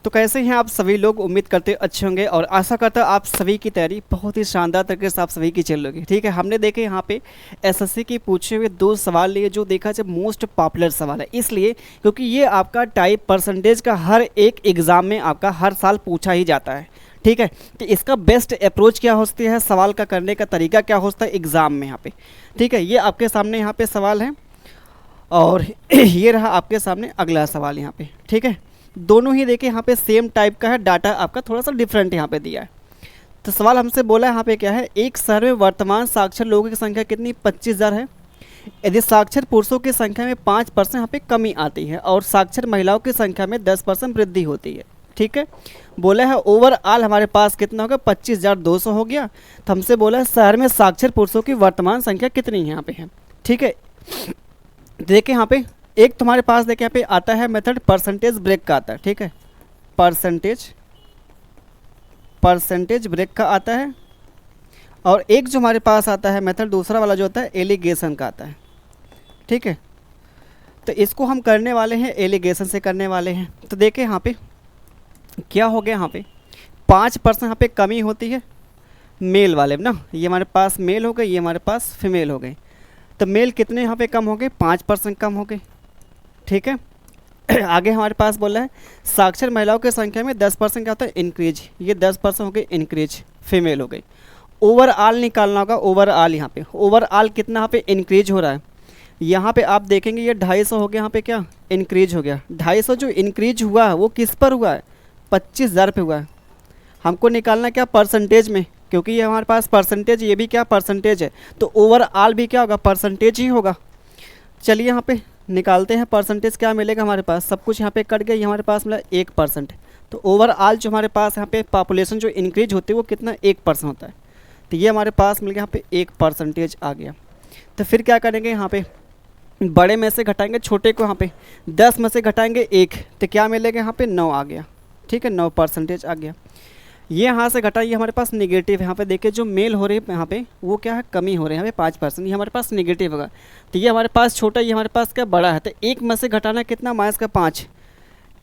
तो कैसे हैं आप सभी लोग। उम्मीद करते अच्छे होंगे और आशा करता हूं आप सभी की तैयारी बहुत ही शानदार तरीके से आप सभी की चल रही है। ठीक है, हमने देखे यहाँ पे एसएससी की पूछे हुए 2 सवाल लिए जो देखा जाए मोस्ट पॉपुलर सवाल है, इसलिए क्योंकि ये आपका टाइप परसेंटेज का हर एक एग्ज़ाम में आपका हर साल पूछा ही जाता है। ठीक है, तो इसका बेस्ट अप्रोच क्या हो सकती है, सवाल का करने का तरीका क्या होता है एग्ज़ाम में यहाँ पे। ठीक है, ये आपके सामने यहाँ पे सवाल है और ये रहा आपके सामने अगला सवाल यहाँ पे। ठीक है, दोनों ही देखिए यहाँ पे सेम टाइप का है, डाटा आपका थोड़ा सा डिफरेंट यहाँ पे दिया है। तो सवाल हमसे बोला है यहाँ पे क्या है, एक शहर में वर्तमान साक्षर लोगों की संख्या कितनी 25,000 है। यदि साक्षर पुरुषों की संख्या में 5% यहाँ पे कमी आती है और साक्षर महिलाओं की संख्या में 10% वृद्धि होती है। ठीक है, बोला है ओवरऑल हमारे पास कितना होगा 25,200 हो गया। तो हमसे बोला है शहर में साक्षर पुरुषों की वर्तमान संख्या कितनी यहाँ पे है। ठीक है, देखिए यहाँ पे एक तुम्हारे पास देखिए यहाँ पे आता है मेथड परसेंटेज ब्रेक का आता है। ठीक है, परसेंटेज ब्रेक का आता है और एक जो हमारे पास आता है मेथड दूसरा वाला जो होता है एलिगेशन का आता है। ठीक है, तो इसको हम करने वाले हैं एलिगेशन से करने वाले हैं। तो देखिए यहाँ पे क्या हो गया, यहाँ पे 5% यहाँ पे कमी होती है मेल वाले में ना, ये हमारे पास मेल हो गए, ये हमारे पास फीमेल हो गए। तो मेल कितने यहाँ पे कम हो गए 5% कम हो गए। ठीक है, आगे हमारे पास बोला है साक्षर महिलाओं की संख्या में 10% क्या होता है इंक्रीज, ये 10% हो गई इंक्रीज, फीमेल हो गई। ओवरऑल निकालना होगा, ओवरऑल यहाँ पे ओवरऑल कितना यहाँ पे इंक्रीज हो रहा है। यहाँ पे आप देखेंगे ये 250 हो गया, यहाँ पे क्या इंक्रीज हो गया। 250 जो इंक्रीज हुआ है वो किस पर हुआ है 25,000 पे हुआ है। हमको निकालना क्या परसेंटेज में, क्योंकि ये हमारे पास परसेंटेज, ये भी क्या परसेंटेज है, तो ओवरऑल भी क्या होगा परसेंटेज ही होगा। चलिए यहाँ पे निकालते हैं परसेंटेज, क्या मिलेगा हमारे पास, सब कुछ यहाँ पे कट गया, ये हमारे पास मिला 1%। तो ओवरऑल जो हमारे पास यहाँ पे पॉपुलेशन जो इंक्रीज होती है वो कितना 1% होता है। तो ये हमारे पास मिल गया यहाँ पे 1% आ गया। तो फिर क्या करेंगे, यहाँ पे बड़े में से घटाएंगे छोटे को, यहाँ पे 10 में से घटाएंगे 1, तो क्या मिलेगा यहाँ पे 9 आ गया। ठीक है, 9% आ गया। ये यहाँ से घटा, ये हमारे पास नेगेटिव है। यहाँ पे देखिए जो मेल हो रही है यहाँ पे वो क्या है कमी हो रही है यहाँ पे 5%, ये हमारे पास नेगेटिव होगा। तो ये हमारे पास छोटा, ये हमारे पास क्या बड़ा है। तो 1 में से घटाना कितना -5,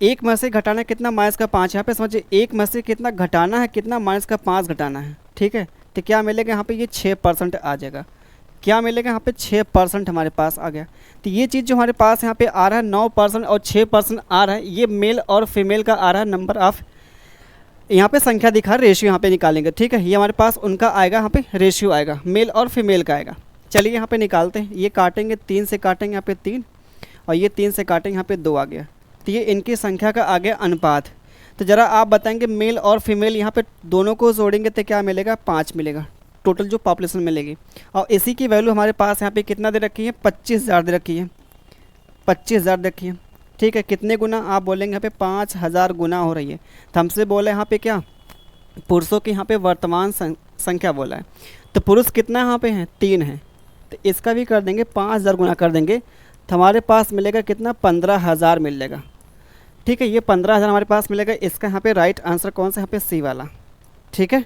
1 में से घटाना कितना -5, यहाँ पे समझिए 1 में से कितना घटाना है, कितना -5 घटाना है। ठीक है, तो क्या मिलेगा यहाँ पे ये 6% आ जाएगा। क्या मिलेगा यहाँ पे 6% हमारे पास आ गया। तो ये चीज़ जो हमारे पास यहाँ पे आ रहा है 9% और 6% आ रहा है, ये मेल और फीमेल का आ रहा है नंबर ऑफ, यहाँ पे संख्या दिखा रेशियो यहाँ पे निकालेंगे। ठीक है, ये हमारे पास उनका आएगा, यहाँ पे रेशियो आएगा मेल और फीमेल का आएगा। चलिए यहाँ पे निकालते हैं, ये काटेंगे 3 से काटेंगे यहाँ पे 3 और ये 3 से काटेंगे यहाँ पे 2 आ गया। तो ये इनकी संख्या का आ गया अनुपात। तो ज़रा आप बताएंगे मेल और फीमेल यहाँ पे दोनों को जोड़ेंगे तो क्या मिलेगा 5 मिलेगा टोटल जो पॉपुलेशन मिलेगी। और इसी की वैल्यू हमारे पास यहाँ पे कितना दे रखी है 25,000 दे रखी है, 25,000 दे रखी है। ठीक है, कितने गुना आप बोलेंगे यहाँ पे 5,000 गुना हो रही है। तो हमसे बोला है यहाँ पे क्या पुरुषों की यहाँ पे वर्तमान संख्या बोला है, तो पुरुष कितना यहाँ पे है 3 है। तो इसका भी कर देंगे 5,000 गुना कर देंगे तो हमारे पास मिलेगा कितना 15,000 मिलेगा। ठीक है, ये 15,000 हमारे पास मिलेगा। इसका यहाँ पे राइट आंसर कौन सा यहाँ पे सी वाला। ठीक है,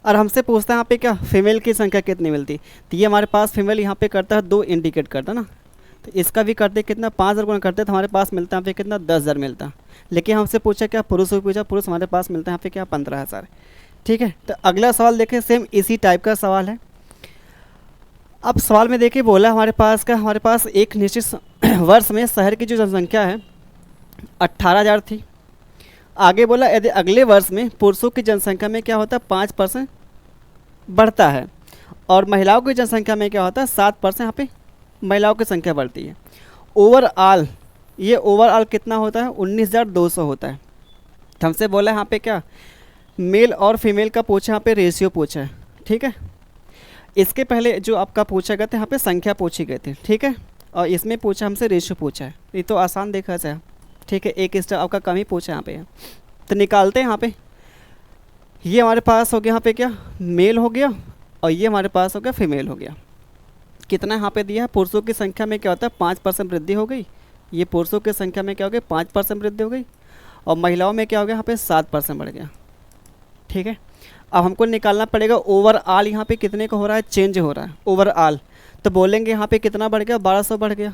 और हमसे पूछता है यहाँ पे क्या फीमेल की संख्या कितनी मिलती, तो ये हमारे पास फीमेल यहाँ पे करता है 2 इंडिकेट करता है ना। तो इसका भी करते कितना 5,000 गुना करते तो हमारे पास मिलता है यहाँ पे कितना 10,000 मिलता। लेकिन हमसे पूछा क्या पुरुष को पूछा, पुरुष हमारे पास मिलता है यहाँ पे क्या 15,000। ठीक है, तो अगला सवाल देखें, सेम इसी टाइप का सवाल है। अब सवाल में देखिए बोला हमारे पास एक निश्चित वर्ष में शहर की जो जनसंख्या है 18,000 थी। आगे बोला यदि अगले वर्ष में पुरुषों की जनसंख्या में क्या होता है 5% बढ़ता है और महिलाओं की जनसंख्या में क्या होता है 7% यहाँ पे महिलाओं की संख्या बढ़ती है। ओवरऑल ये ओवरऑल कितना होता है 19,200 होता है। तो हमसे बोला यहाँ पे क्या मेल और फीमेल का पूछा, यहाँ पे रेशियो पूछा है। ठीक है, इसके पहले जो आपका पूछा गया था यहाँ पे संख्या पूछी गई थी। ठीक है, और इसमें पूछा हमसे रेशियो पूछा है, ये तो आसान देखा जाए। ठीक है, एक स्टेप आपका कम ही पूछा यहाँ पे। तो निकालते हैं यहाँ पे, ये हमारे पास हो गया यहाँ पे क्या मेल हो गया और ये हमारे पास हो गया फीमेल हो गया। कितना यहाँ पे दिया है पुरुषों की संख्या में क्या होता है 5% वृद्धि हो गई, ये पुरुषों की संख्या में क्या हो गया 5% वृद्धि हो गई और महिलाओं में क्या हो गया यहाँ पे 7% बढ़ गया। ठीक है, अब हमको निकालना पड़ेगा ओवरऑल यहाँ पे कितने का हो रहा है चेंज हो रहा है ओवरऑल। तो बोलेंगे यहाँ पे कितना बढ़ गया 1200 बढ़ गया,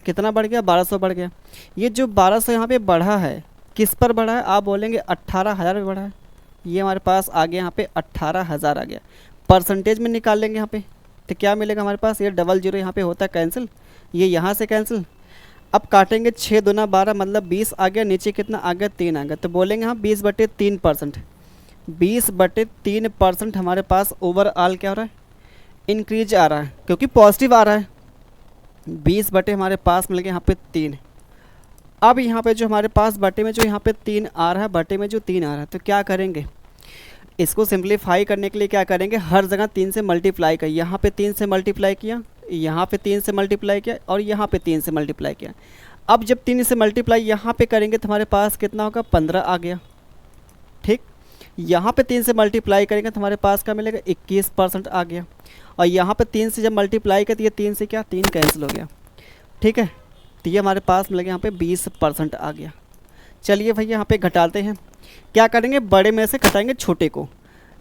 कितना बढ़ गया 1200 बढ़ गया। ये जो 1200 यहाँ पे बढ़ा है किस पर बढ़ा है, आप बोलेंगे 18,000 पे बढ़ा है। ये हमारे पास आ गया यहाँ पे 18,000 आ गया। परसेंटेज में निकाल लेंगे यहाँ पे, तो क्या मिलेगा हमारे पास, ये डबल जीरो यहाँ पे होता है कैंसिल, ये यहाँ से कैंसिल। अब काटेंगे 6 दूना 12 मतलब 20 आ गया, नीचे कितना आ गया 3 आ गया, तो बोलेंगे हम 20/3%। 20/3% हमारे पास ओवरऑल क्या हो रहा है, इंक्रीज आ रहा है, क्योंकि पॉजिटिव आ रहा है। 20 बटे हमारे पास मिल गया यहाँ पे 3। अब यहाँ पे जो हमारे पास बटे में जो यहाँ पे 3 आ रहा है, बटे में जो 3 आ रहा है, तो क्या करेंगे, इसको सिंप्लीफाई करने के लिए क्या करेंगे, हर जगह 3 से मल्टीप्लाई कर, यहाँ पे 3 से मल्टीप्लाई किया, यहाँ पे 3 से मल्टीप्लाई किया और यहाँ पे 3 से मल्टीप्लाई किया। अब जब 3 से मल्टीप्लाई यहाँ पे करेंगे तो हमारे पास कितना होगा, 15 आ गया। ठीक, यहाँ पे 3 से मल्टीप्लाई करेंगे तो हमारे पास क्या मिलेगा, 21% आ गया। और यहाँ पे 3 से जब मल्टीप्लाई करते ये 3 से क्या 3 कैंसिल हो गया। ठीक है, तो ये हमारे पास मिलेगा यहाँ पे 20% आ गया। चलिए भैया यहाँ पे घटाते हैं, क्या करेंगे, बड़े में से घटाएंगे छोटे को।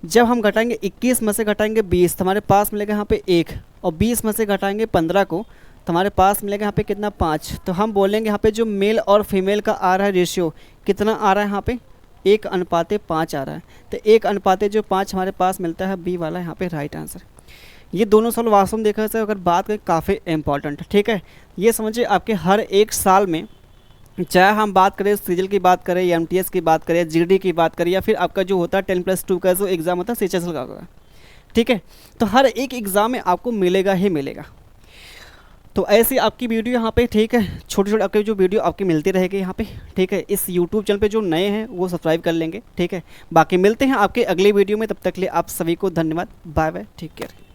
जब हम घटाएंगे 21 में से घटाएंगे 20 तो हमारे पास मिलेगा यहाँ पे 1, और 20 में से घटाएंगे 15 को तो हमारे पास मिलेगा यहाँ पे कितना 5। तो हम बोलेंगे यहाँ पे जो मेल और फीमेल का आ रहा है रेशियो कितना आ रहा है, यहाँ पे 1:5 आ रहा है। तो 1:5 हमारे पास मिलता है, बी वाला यहाँ पे राइट आंसर। ये दोनों सवाल वास्तव में देखा जाए अगर बात करें काफ़ी इंपॉर्टेंट। ठीक है, ये समझिए आपके हर एक साल में, चाहे हम बात करें सीजल की बात करें या एमटीएस की बात करें, जीडी की बात करें, या फिर आपका जो होता है 10+2 का जो एग्ज़ाम होता है सीएचएसएल का होगा। ठीक है, तो हर एक एग्ज़ाम में आपको मिलेगा ही मिलेगा। तो ऐसी आपकी वीडियो यहाँ पे, ठीक है, छोटी छोटी आपकी जो वीडियो आपकी मिलती रहेगी यहाँ पे। ठीक है, इस यूट्यूब चैनल पे जो नए हैं वो सब्सक्राइब कर लेंगे। ठीक है, बाकी मिलते हैं आपके अगले वीडियो में, तब तक के लिए आप सभी को धन्यवाद, बाय बाय, टेक केयर।